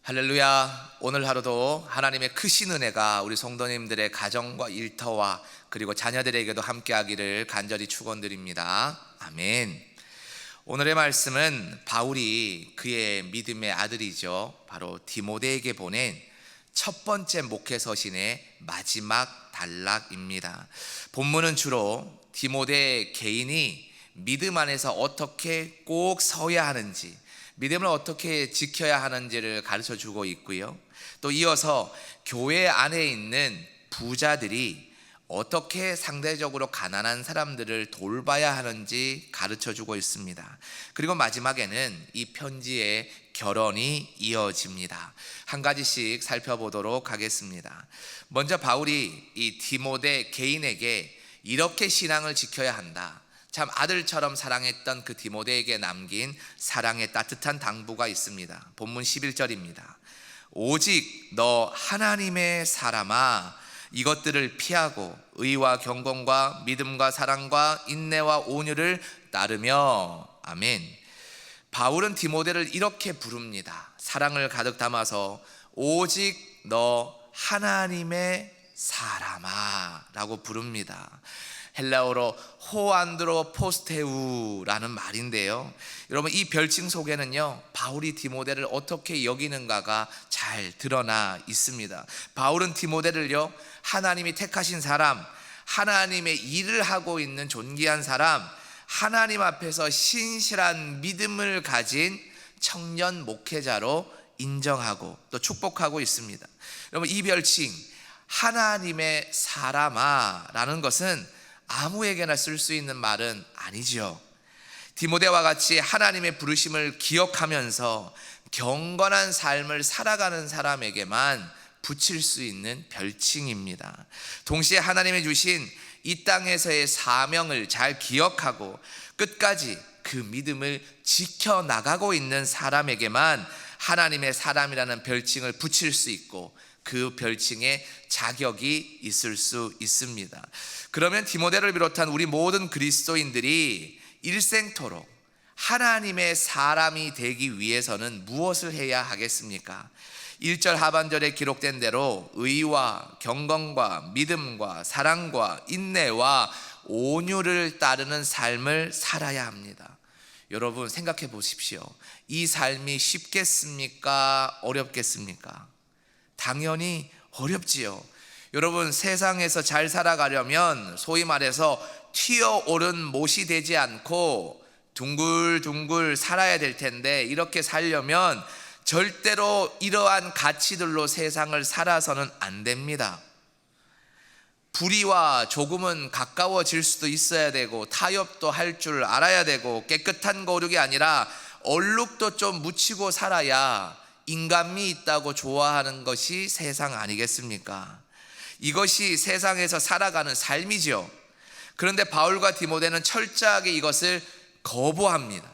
할렐루야. 오늘 하루도 하나님의 크신 은혜가 우리 성도님들의 가정과 일터와 그리고 자녀들에게도 함께하기를 간절히 축원드립니다. 아멘. 오늘의 말씀은 바울이 그의 믿음의 아들이죠, 바로 디모데에게 보낸 첫 번째 목회 서신의 마지막 단락입니다. 본문은 주로 디모데 개인이 믿음 안에서 어떻게 꼭 서야 하는지, 믿음을 어떻게 지켜야 하는지를 가르쳐 주고 있고요, 또 이어서 교회 안에 있는 부자들이 어떻게 상대적으로 가난한 사람들을 돌봐야 하는지 가르쳐 주고 있습니다. 그리고 마지막에는 이 편지의 결론이 이어집니다. 한 가지씩 살펴보도록 하겠습니다. 먼저 바울이 이 디모데 개인에게 이렇게 신앙을 지켜야 한다, 참 아들처럼 사랑했던 그 디모데에게 남긴 사랑의 따뜻한 당부가 있습니다. 본문 11절입니다. 오직 너 하나님의 사람아, 이것들을 피하고 의와 경건과 믿음과 사랑과 인내와 온유를 따르며. 아멘. 바울은 디모데를 이렇게 부릅니다. 사랑을 가득 담아서 오직 너 하나님의 사람아 라고 부릅니다. 헬라어로 호안드로 포스테우라는 말인데요, 여러분 이 별칭 속에는요 바울이 디모데를 어떻게 여기는가가 잘 드러나 있습니다. 바울은 디모데를요 하나님이 택하신 사람, 하나님의 일을 하고 있는 존귀한 사람, 하나님 앞에서 신실한 믿음을 가진 청년 목회자로 인정하고 또 축복하고 있습니다. 여러분 이 별칭 하나님의 사람아 라는 것은 아무에게나 쓸 수 있는 말은 아니죠. 디모데와 같이 하나님의 부르심을 기억하면서 경건한 삶을 살아가는 사람에게만 붙일 수 있는 별칭입니다. 동시에 하나님이 주신 이 땅에서의 사명을 잘 기억하고 끝까지 그 믿음을 지켜나가고 있는 사람에게만 하나님의 사람이라는 별칭을 붙일 수 있고 그 별칭에 자격이 있을 수 있습니다. 그러면 디모데를 비롯한 우리 모든 그리스도인들이 일생토록 하나님의 사람이 되기 위해서는 무엇을 해야 하겠습니까? 1절 하반절에 기록된 대로 의와 경건과 믿음과 사랑과 인내와 온유를 따르는 삶을 살아야 합니다. 여러분 생각해 보십시오. 이 삶이 쉽겠습니까? 어렵겠습니까? 당연히 어렵지요. 여러분 세상에서 잘 살아가려면 소위 말해서 튀어오른 못이 되지 않고 둥글둥글 살아야 될 텐데, 이렇게 살려면 절대로 이러한 가치들로 세상을 살아서는 안 됩니다. 불의와 조금은 가까워질 수도 있어야 되고, 타협도 할 줄 알아야 되고, 깨끗한 거룩이 아니라 얼룩도 좀 묻히고 살아야 인간미 있다고 좋아하는 것이 세상 아니겠습니까? 이것이 세상에서 살아가는 삶이죠. 그런데 바울과 디모데는 철저하게 이것을 거부합니다.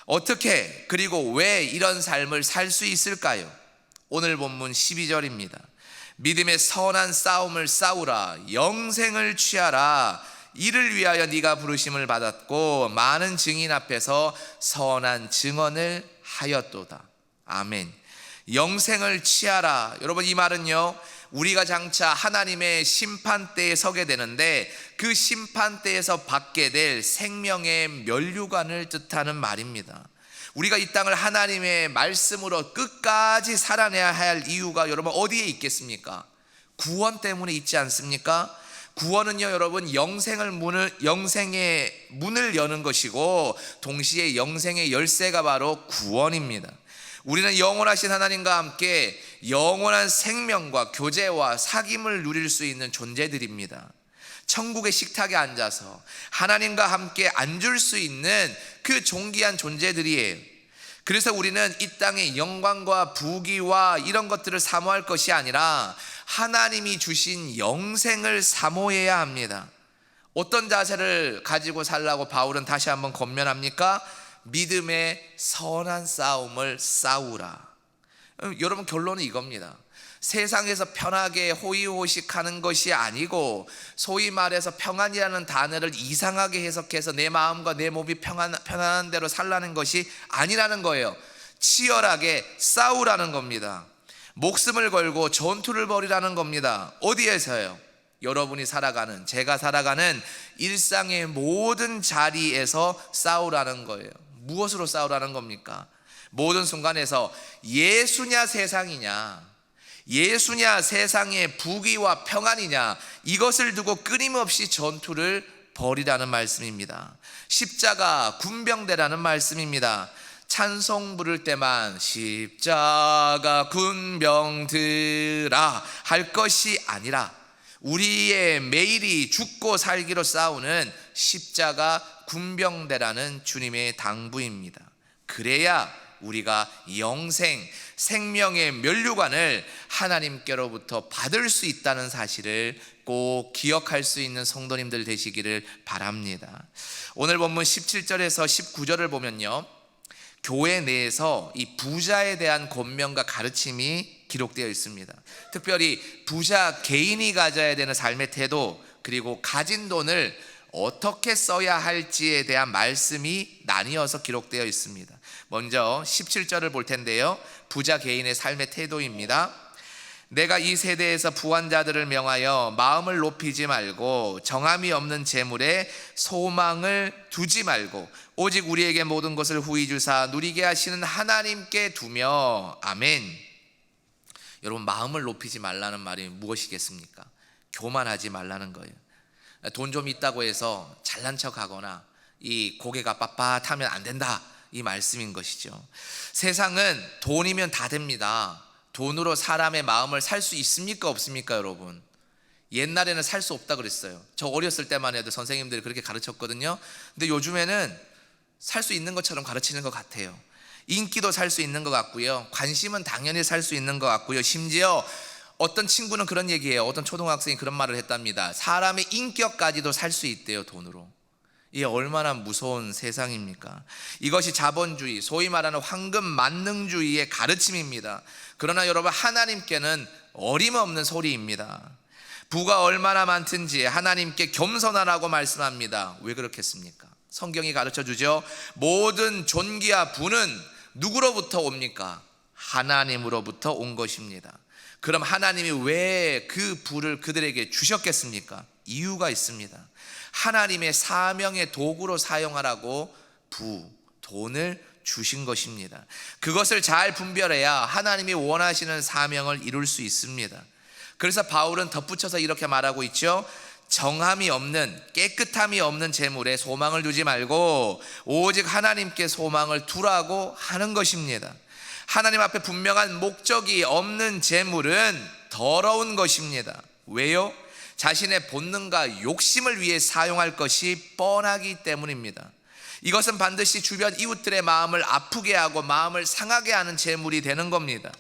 어떻게, 그리고 왜 이런 삶을 살 수 있을까요? 오늘 본문 12절입니다. 믿음의 선한 싸움을 싸우라, 영생을 취하라, 이를 위하여 네가 부르심을 받았고 많은 증인 앞에서 선한 증언을 하였도다. 아멘. 영생을 취하라. 여러분 이 말은요, 우리가 장차 하나님의 심판대에 서게 되는데 그 심판대에서 받게 될 생명의 면류관을 뜻하는 말입니다. 우리가 이 땅을 하나님의 말씀으로 끝까지 살아내야 할 이유가 여러분 어디에 있겠습니까? 구원 때문에 있지 않습니까? 구원은요 여러분 영생의 문을 여는 것이고, 동시에 영생의 열쇠가 바로 구원입니다. 우리는 영원하신 하나님과 함께 영원한 생명과 교제와 사귐을 누릴 수 있는 존재들입니다. 천국의 식탁에 앉아서 하나님과 함께 앉을 수 있는 그 존귀한 존재들이에요. 그래서 우리는 이 땅의 영광과 부귀와 이런 것들을 사모할 것이 아니라 하나님이 주신 영생을 사모해야 합니다. 어떤 자세를 가지고 살라고 바울은 다시 한번 권면합니까? 믿음의 선한 싸움을 싸우라. 여러분 결론은 이겁니다. 세상에서 편하게 호의호식하는 것이 아니고, 소위 말해서 평안이라는 단어를 이상하게 해석해서 내 마음과 내 몸이 편안한 대로 살라는 것이 아니라는 거예요. 치열하게 싸우라는 겁니다. 목숨을 걸고 전투를 벌이라는 겁니다. 어디에서요? 여러분이 살아가는, 제가 살아가는 일상의 모든 자리에서 싸우라는 거예요. 무엇으로 싸우라는 겁니까? 모든 순간에서 예수냐 세상이냐, 예수냐 세상의 부귀와 평안이냐, 이것을 두고 끊임없이 전투를 벌이라는 말씀입니다. 십자가 군병대라는 말씀입니다. 찬송 부를 때만 십자가 군병들아 할 것이 아니라 우리의 매일이 죽고 살기로 싸우는 십자가 군병대라는 주님의 당부입니다. 그래야 우리가 영생, 생명의 면류관을 하나님께로부터 받을 수 있다는 사실을 꼭 기억할 수 있는 성도님들 되시기를 바랍니다. 오늘 본문 17절에서 19절을 보면요, 교회 내에서 이 부자에 대한 권면과 가르침이 기록되어 있습니다. 특별히 부자 개인이 가져야 되는 삶의 태도, 그리고 가진 돈을 어떻게 써야 할지에 대한 말씀이 나뉘어서 기록되어 있습니다. 먼저 17절을 볼 텐데요, 부자 개인의 삶의 태도입니다. 내가 이 세대에서 부한 자들을 명하여 마음을 높이지 말고 정함이 없는 재물에 소망을 두지 말고 오직 우리에게 모든 것을 후히 주사 누리게 하시는 하나님께 두며. 아멘. 여러분, 마음을 높이지 말라는 말이 무엇이겠습니까? 교만하지 말라는 거예요. 돈 좀 있다고 해서 잘난 척하거나 이 고개가 빳빳하면 안 된다, 이 말씀인 것이죠. 세상은 돈이면 다 됩니다. 돈으로 사람의 마음을 살 수 있습니까 없습니까 여러분? 옛날에는 살 수 없다 그랬어요. 저 어렸을 때만 해도 선생님들이 그렇게 가르쳤거든요. 근데 요즘에는 살 수 있는 것처럼 가르치는 것 같아요. 인기도 살 수 있는 것 같고요, 관심은 당연히 살 수 있는 것 같고요, 심지어 어떤 친구는 그런 얘기해요. 어떤 초등학생이 그런 말을 했답니다. 사람의 인격까지도 살 수 있대요, 돈으로. 이게 얼마나 무서운 세상입니까? 이것이 자본주의, 소위 말하는 황금 만능주의의 가르침입니다. 그러나 여러분, 하나님께는 어림없는 소리입니다. 부가 얼마나 많든지 하나님께 겸손하라고 말씀합니다. 왜 그렇겠습니까? 성경이 가르쳐 주죠. 모든 존귀와 부는 누구로부터 옵니까? 하나님으로부터 온 것입니다. 그럼 하나님이 왜 그 부를 그들에게 주셨겠습니까? 이유가 있습니다. 하나님의 사명의 도구로 사용하라고 돈을 주신 것입니다. 그것을 잘 분별해야 하나님이 원하시는 사명을 이룰 수 있습니다. 그래서 바울은 덧붙여서 이렇게 말하고 있죠. 정함이 없는, 깨끗함이 없는 재물에 소망을 두지 말고 오직 하나님께 소망을 두라고 하는 것입니다. 하나님 앞에 분명한 목적이 없는 재물은 더러운 것입니다. 왜요? 자신의 본능과 욕심을 위해 사용할 것이 뻔하기 때문입니다. 이것은 반드시 주변 이웃들의 마음을 아프게 하고 마음을 상하게 하는 재물이 되는 겁니다.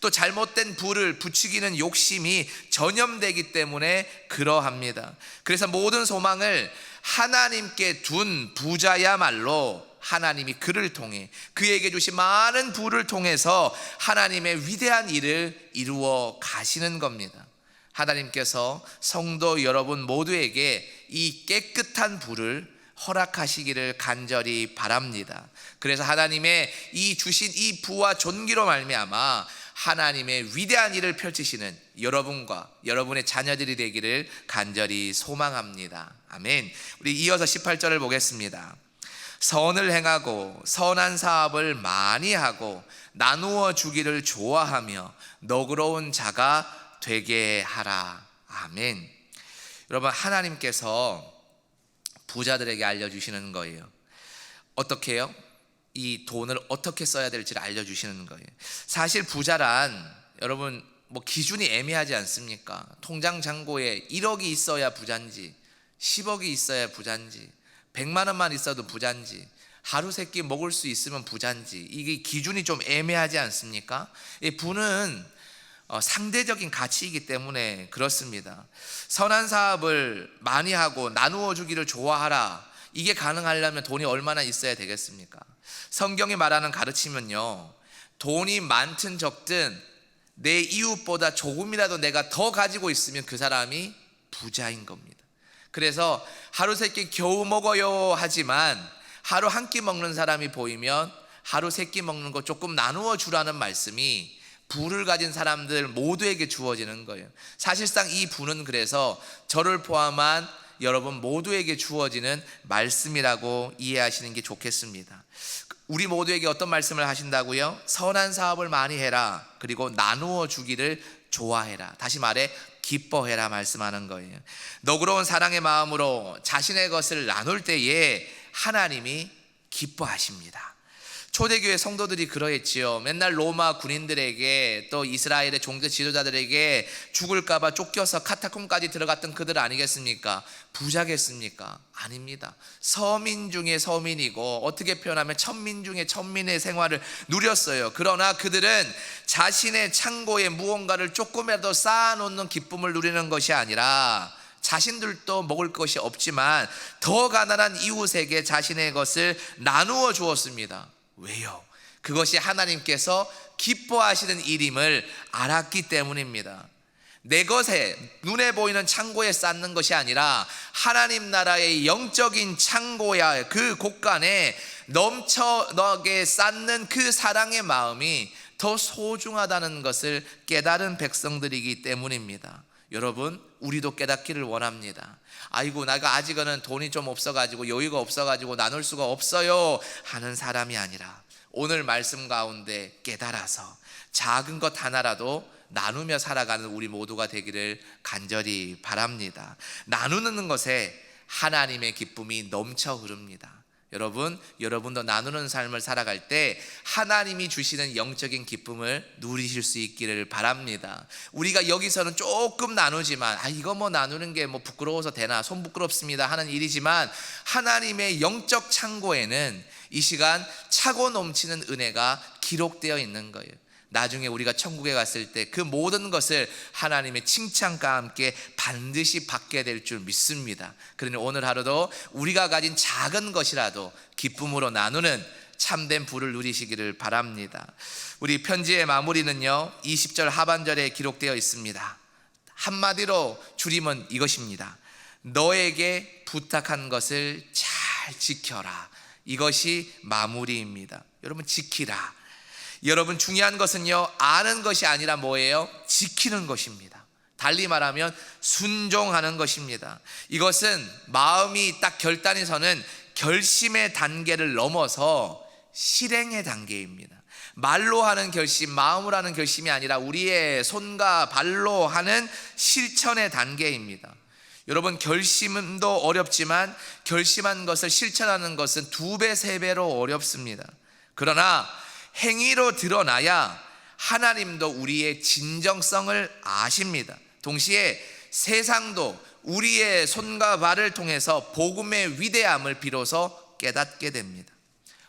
또 잘못된 부를 부추기는 욕심이 전염되기 때문에 그러합니다. 그래서 모든 소망을 하나님께 둔 부자야말로 하나님이 그를 통해, 그에게 주신 많은 부를 통해서 하나님의 위대한 일을 이루어 가시는 겁니다. 하나님께서 성도 여러분 모두에게 이 깨끗한 부를 허락하시기를 간절히 바랍니다. 그래서 하나님의 이 주신 이 부와 존귀로 말미암아 하나님의 위대한 일을 펼치시는 여러분과 여러분의 자녀들이 되기를 간절히 소망합니다. 아멘. 우리 이어서 18절을 보겠습니다. 선을 행하고 선한 사업을 많이 하고 나누어 주기를 좋아하며 너그러운 자가 되게 하라. 아멘. 여러분, 하나님께서 부자들에게 알려주시는 거예요. 어떻게 해요? 이 돈을 어떻게 써야 될지를 알려주시는 거예요. 사실 부자란 여러분 기준이 애매하지 않습니까? 통장 잔고에 1억이 있어야 부자인지 10억이 있어야 부자인지 100만 원만 있어도 부자인지 하루 세끼 먹을 수 있으면 부자인지, 이게 기준이 좀 애매하지 않습니까? 이 부는 상대적인 가치이기 때문에 그렇습니다. 선한 사업을 많이 하고 나누어 주기를 좋아하라, 이게 가능하려면 돈이 얼마나 있어야 되겠습니까? 성경이 말하는 가르침은요, 돈이 많든 적든 내 이웃보다 조금이라도 내가 더 가지고 있으면 그 사람이 부자인 겁니다. 그래서 하루 세끼 겨우 먹어요 하지만 하루 한 끼 먹는 사람이 보이면 하루 세 끼 먹는 거 조금 나누어 주라는 말씀이 부를 가진 사람들 모두에게 주어지는 거예요. 사실상 이 부는 그래서 저를 포함한 여러분 모두에게 주어지는 말씀이라고 이해하시는 게 좋겠습니다. 우리 모두에게 어떤 말씀을 하신다고요? 선한 사업을 많이 해라. 그리고 나누어 주기를 좋아해라. 다시 말해 기뻐해라 말씀하는 거예요. 너그러운 사랑의 마음으로 자신의 것을 나눌 때에 하나님이 기뻐하십니다. 초대교회 성도들이 그러했지요. 맨날 로마 군인들에게 또 이스라엘의 종교 지도자들에게 죽을까봐 쫓겨서 카타콤까지 들어갔던 그들 아니겠습니까? 부자겠습니까? 아닙니다. 서민 중에 서민이고 어떻게 표현하면 천민 중에 천민의 생활을 누렸어요. 그러나 그들은 자신의 창고에 무언가를 조금이라도 쌓아놓는 기쁨을 누리는 것이 아니라 자신들도 먹을 것이 없지만 더 가난한 이웃에게 자신의 것을 나누어 주었습니다. 왜요? 그것이 하나님께서 기뻐하시는 일임을 알았기 때문입니다. 내 것에 눈에 보이는 창고에 쌓는 것이 아니라 하나님 나라의 영적인 창고야 그 곳간에 넘쳐나게 쌓는 그 사랑의 마음이 더 소중하다는 것을 깨달은 백성들이기 때문입니다. 여러분, 우리도 깨닫기를 원합니다. 아이고 내가 아직은 돈이 좀 없어가지고 여유가 없어가지고 나눌 수가 없어요 하는 사람이 아니라 오늘 말씀 가운데 깨달아서 작은 것 하나라도 나누며 살아가는 우리 모두가 되기를 간절히 바랍니다. 나누는 것에 하나님의 기쁨이 넘쳐 흐릅니다. 여러분도 나누는 삶을 살아갈 때 하나님이 주시는 영적인 기쁨을 누리실 수 있기를 바랍니다. 우리가 여기서는 조금 나누지만 이거 뭐 나누는 게 뭐 부끄러워서 되나 손 부끄럽습니다 하는 일이지만 하나님의 영적 창고에는 이 시간 차고 넘치는 은혜가 기록되어 있는 거예요. 나중에 우리가 천국에 갔을 때 그 모든 것을 하나님의 칭찬과 함께 반드시 받게 될 줄 믿습니다. 그러니 오늘 하루도 우리가 가진 작은 것이라도 기쁨으로 나누는 참된 부를 누리시기를 바랍니다. 우리 편지의 마무리는요 20절 하반절에 기록되어 있습니다. 한마디로 줄이면 이것입니다. 너에게 부탁한 것을 잘 지켜라. 이것이 마무리입니다. 여러분, 지키라. 여러분, 중요한 것은요 아는 것이 아니라 뭐예요? 지키는 것입니다. 달리 말하면 순종하는 것입니다. 이것은 마음이 딱 결단이 서는 결심의 단계를 넘어서 실행의 단계입니다. 말로 하는 결심, 마음으로 하는 결심이 아니라 우리의 손과 발로 하는 실천의 단계입니다. 여러분, 결심도 어렵지만 결심한 것을 실천하는 것은 2배, 3배로 어렵습니다. 그러나 행위로 드러나야 하나님도 우리의 진정성을 아십니다. 동시에 세상도 우리의 손과 발을 통해서 복음의 위대함을 비로소 깨닫게 됩니다.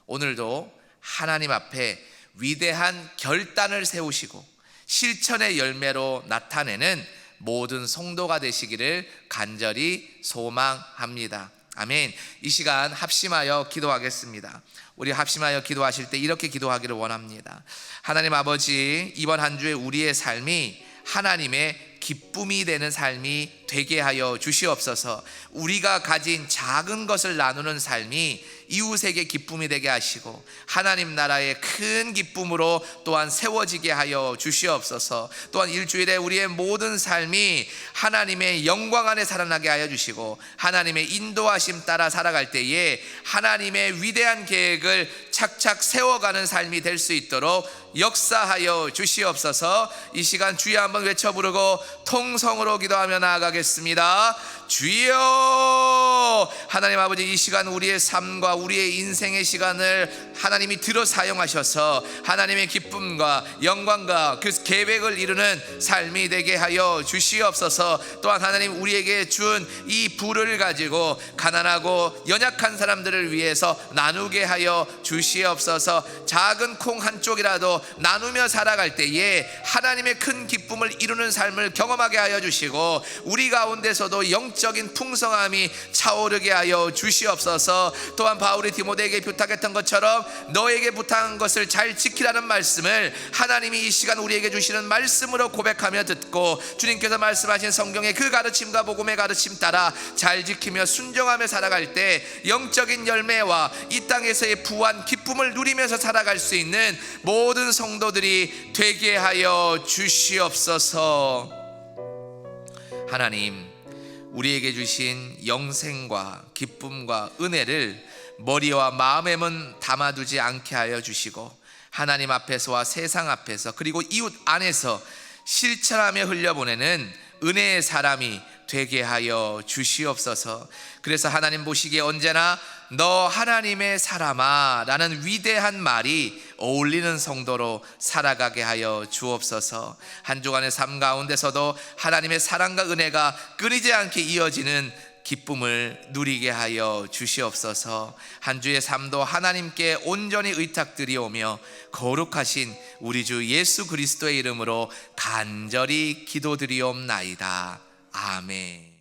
오늘도 하나님 앞에 위대한 결단을 세우시고 실천의 열매로 나타내는 모든 성도가 되시기를 간절히 소망합니다. 아멘. 이 시간 합심하여 기도하겠습니다. 우리 합심하여 기도하실 때 이렇게 기도하기를 원합니다. 하나님 아버지, 이번 한 주에 우리의 삶이 하나님의 기쁨이 되는 삶이 되게 하여 주시옵소서. 우리가 가진 작은 것을 나누는 삶이 이웃에게 기쁨이 되게 하시고 하나님 나라의 큰 기쁨으로 또한 세워지게 하여 주시옵소서. 또한 일주일에 우리의 모든 삶이 하나님의 영광 안에 살아나게 하여 주시고 하나님의 인도하심 따라 살아갈 때에 하나님의 위대한 계획을 착착 세워가는 삶이 될 수 있도록 역사하여 주시옵소서. 이 시간 주여 한번 외쳐 부르고 통성으로 기도하며 나아가겠습니다. 주여, 하나님 아버지, 이 시간 우리의 삶과 우리의 인생의 시간을 하나님이 들어 사용하셔서 하나님의 기쁨과 영광과 그 계획을 이루는 삶이 되게 하여 주시옵소서. 또한 하나님 우리에게 준 이 부를 가지고 가난하고 연약한 사람들을 위해서 나누게 하여 주시옵소서. 작은 콩 한 쪽이라도 나누며 살아갈 때에 하나님의 큰 기쁨을 이루는 삶을 경험하게 하여 주시고 우리 우리 가운데서도 영적인 풍성함이 차오르게 하여 주시옵소서. 또한 바울이 디모데에게 부탁했던 것처럼 너에게 부탁한 것을 잘 지키라는 말씀을 하나님이 이 시간 우리에게 주시는 말씀으로 고백하며 듣고, 주님께서 말씀하신 성경의 그 가르침과 복음의 가르침 따라 잘 지키며 순종하며 살아갈 때 영적인 열매와 이 땅에서의 부한 기쁨을 누리면서 살아갈 수 있는 모든 성도들이 되게 하여 주시옵소서. 하나님, 우리에게 주신 영생과 기쁨과 은혜를 머리와 마음에만 담아두지 않게 하여 주시고, 하나님 앞에서와 세상 앞에서 그리고 이웃 안에서 실천하며 흘려보내는 은혜의 사람이 되게 하여 주시옵소서. 그래서 하나님 보시기에 언제나 너 하나님의 사람아 라는 위대한 말이 어울리는 성도로 살아가게 하여 주옵소서. 한 주간의 삶 가운데서도 하나님의 사랑과 은혜가 끊이지 않게 이어지는 기쁨을 누리게 하여 주시옵소서. 한 주의 삶도 하나님께 온전히 의탁드리오며 거룩하신 우리 주 예수 그리스도의 이름으로 간절히 기도드리옵나이다. 아멘.